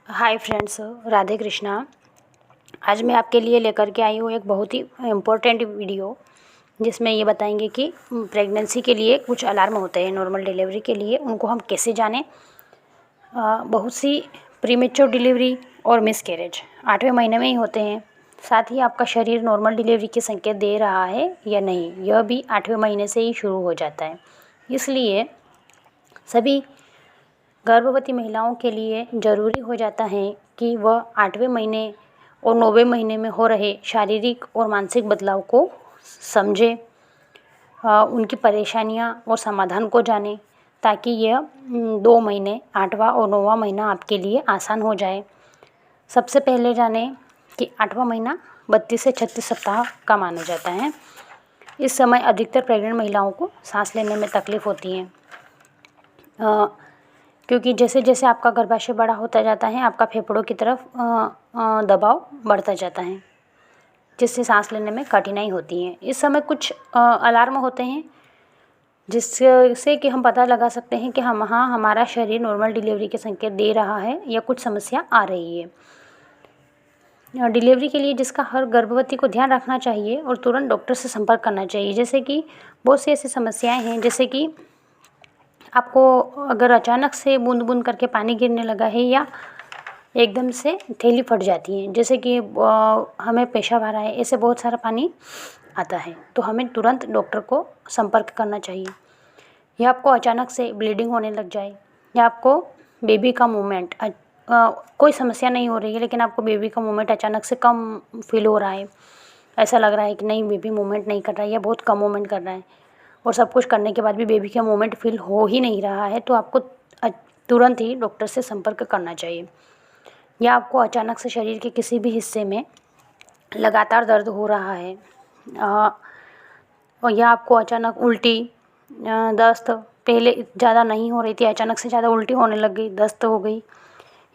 Hi friends, Radhe Krishna. आज मैं आपके लिए लेकर के आई हूँ एक बहुत ही इम्पोर्टेंट वीडियो, जिसमें ये बताएंगे कि प्रेगनेंसी के लिए कुछ अलार्म होते हैं नॉर्मल डिलीवरी के लिए, उनको हम कैसे जानें। बहुत सी प्रीमेच्योर डिलीवरी और मिसकैरेज 8वें महीने में ही होते हैं। साथ ही आपका शरीर नॉर्मल डिलीवरी के संकेत दे रहा है या नहीं, यह भी 8वें महीने से ही शुरू हो जाता है। इसलिए सभी गर्भवती महिलाओं के लिए ज़रूरी हो जाता है कि वह 8वें महीने और 9वें महीने में हो रहे शारीरिक और मानसिक बदलाव को समझे, उनकी परेशानियां और समाधान को जाने, ताकि यह 2 महीने 8वां और 9वां महीना आपके लिए आसान हो जाए। सबसे पहले जाने कि 8वां महीना 32 से 36 सप्ताह का माना जाता है। इस समय अधिकतर प्रेग्नेंट महिलाओं को सांस लेने में तकलीफ़ होती है, क्योंकि जैसे जैसे आपका गर्भाशय बड़ा होता जाता है, आपका फेफड़ों की तरफ दबाव बढ़ता जाता है, जिससे सांस लेने में कठिनाई होती है। इस समय कुछ अलार्म होते हैं जिससे कि हम पता लगा सकते हैं कि हमारा शरीर नॉर्मल डिलीवरी के संकेत दे रहा है या कुछ समस्या आ रही है। डिलीवरी के लिए जिसका हर गर्भवती को ध्यान रखना चाहिए और तुरंत डॉक्टर से संपर्क करना चाहिए। जैसे कि बहुत सी ऐसी समस्याएं हैं, जैसे कि आपको अगर अचानक से बूंद बूंद करके पानी गिरने लगा है या एकदम से थैली फट जाती है, जैसे कि हमें पेशाब आ रहा है, ऐसे बहुत सारा पानी आता है, तो हमें तुरंत डॉक्टर को संपर्क करना चाहिए। या आपको अचानक से ब्लीडिंग होने लग जाए, या आपको बेबी का मूवमेंट कोई समस्या नहीं हो रही है, लेकिन आपको बेबी का मूवमेंट अचानक से कम फील हो रहा है, ऐसा लग रहा है कि नहीं बेबी मूवमेंट नहीं कर रहा है या बहुत कम मूवमेंट कर रहा है, और सब कुछ करने के बाद भी बेबी का मूवमेंट फील हो ही नहीं रहा है, तो आपको तुरंत ही डॉक्टर से संपर्क करना चाहिए। या आपको अचानक से शरीर के किसी भी हिस्से में लगातार दर्द हो रहा है, और या आपको अचानक उल्टी, दस्त पहले ज़्यादा नहीं हो रही थी, अचानक से ज़्यादा उल्टी होने लग गई, दस्त हो गई,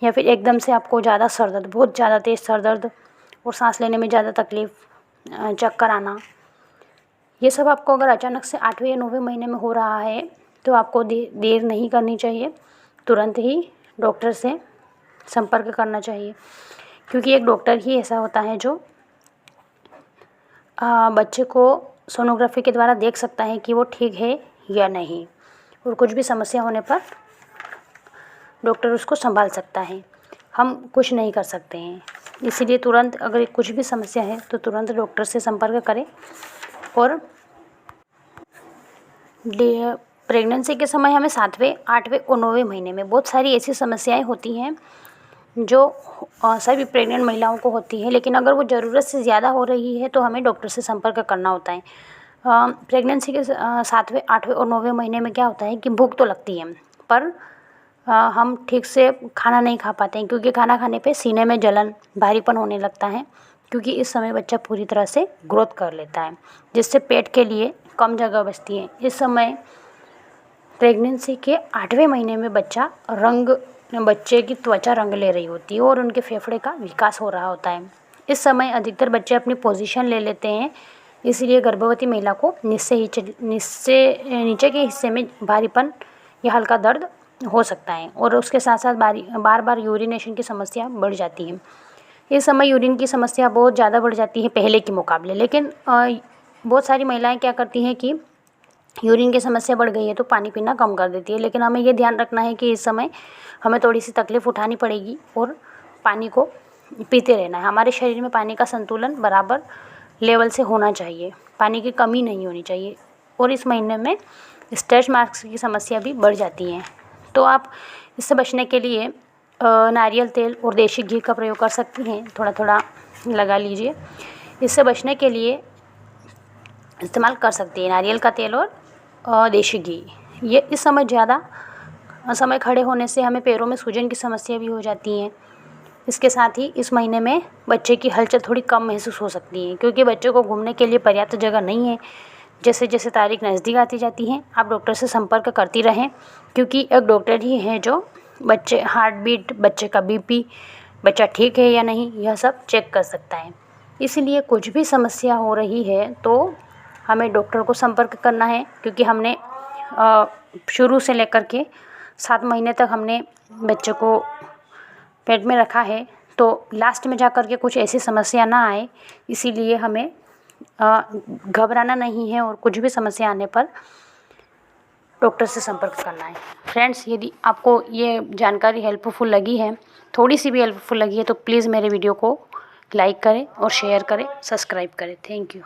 या फिर एकदम से आपको ज़्यादा सर दर्द, बहुत ज़्यादा तेज़ सर दर्द और सांस लेने में ज़्यादा तकलीफ़, चक्कर आना, ये सब आपको अगर अचानक से 8वें या 9वें महीने में हो रहा है, तो आपको देर नहीं करनी चाहिए, तुरंत ही डॉक्टर से संपर्क करना चाहिए। क्योंकि एक डॉक्टर ही ऐसा होता है जो बच्चे को सोनोग्राफी के द्वारा देख सकता है कि वो ठीक है या नहीं, और कुछ भी समस्या होने पर डॉक्टर उसको संभाल सकता है, हम कुछ नहीं कर सकते हैं। इसीलिए तुरंत अगर कुछ भी समस्या है तो तुरंत डॉक्टर से संपर्क करें। और प्रेगनेंसी के समय हमें 7वें, 8वें और 9वें महीने में बहुत सारी ऐसी समस्याएं होती हैं जो सभी प्रेग्नेंट महिलाओं को होती है, लेकिन अगर वो ज़रूरत से ज़्यादा हो रही है तो हमें डॉक्टर से संपर्क करना होता है। प्रेगनेंसी के 7वें, 8वें और 9वें महीने में क्या होता है कि भूख तो लगती है, पर हम ठीक से खाना नहीं खा पाते हैं, क्योंकि खाना खाने पे सीने में जलन, भारीपन होने लगता है, क्योंकि इस समय बच्चा पूरी तरह से ग्रोथ कर लेता है, जिससे पेट के लिए कम जगह बचती है। इस समय प्रेगनेंसी के 8वें महीने में बच्चे की त्वचा रंग ले रही होती है और उनके फेफड़े का विकास हो रहा होता है। इस समय अधिकतर बच्चे अपनी पोजीशन ले लेते हैं, इसलिए गर्भवती महिला को नीचे के हिस्से में भारीपन या हल्का दर्द हो सकता है, और उसके साथ साथ बार बार यूरिनेशन की समस्या बढ़ जाती है। इस समय यूरिन की समस्या बहुत ज़्यादा बढ़ जाती है पहले के मुकाबले, लेकिन बहुत सारी महिलाएं क्या करती हैं कि यूरिन की समस्या बढ़ गई है तो पानी पीना कम कर देती है, लेकिन हमें ये ध्यान रखना है कि इस समय हमें थोड़ी सी तकलीफ़ उठानी पड़ेगी और पानी को पीते रहना है। हमारे शरीर में पानी का संतुलन बराबर लेवल से होना चाहिए, पानी की कमी नहीं होनी चाहिए। और इस महीने में स्ट्रेच मार्क्स की समस्या भी बढ़ जाती है, तो आप इससे बचने के लिए नारियल तेल और देशी घी का प्रयोग कर सकती हैं, थोड़ा थोड़ा लगा लीजिए। इससे बचने के लिए इस्तेमाल कर सकती है नारियल का तेल और देशी घी। ये इस समय ज़्यादा समय खड़े होने से हमें पैरों में सूजन की समस्या भी हो जाती है। इसके साथ ही इस महीने में बच्चे की हलचल थोड़ी कम महसूस हो सकती है, क्योंकि बच्चे को घूमने के लिए पर्याप्त जगह नहीं है। जैसे जैसे तारीख नज़दीक आती जाती है, आप डॉक्टर से संपर्क करती रहें, क्योंकि एक डॉक्टर ही है जो बच्चे हार्ट बीट, बच्चे का बीपी, बच्चा ठीक है या नहीं, यह सब चेक कर सकता है। इसलिए कुछ भी समस्या हो रही है तो हमें डॉक्टर को संपर्क करना है, क्योंकि हमने शुरू से लेकर के 7 महीने तक हमने बच्चे को पेट में रखा है तो लास्ट में जा कर के कुछ ऐसी समस्या ना आए, इसीलिए हमें घबराना नहीं है और कुछ भी समस्या आने पर डॉक्टर से संपर्क करना है। फ्रेंड्स, यदि आपको ये जानकारी हेल्पफुल लगी है, थोड़ी सी भी हेल्पफुल लगी है, तो प्लीज़ मेरे वीडियो को लाइक करें और शेयर करें, सब्सक्राइब करें। Thank you.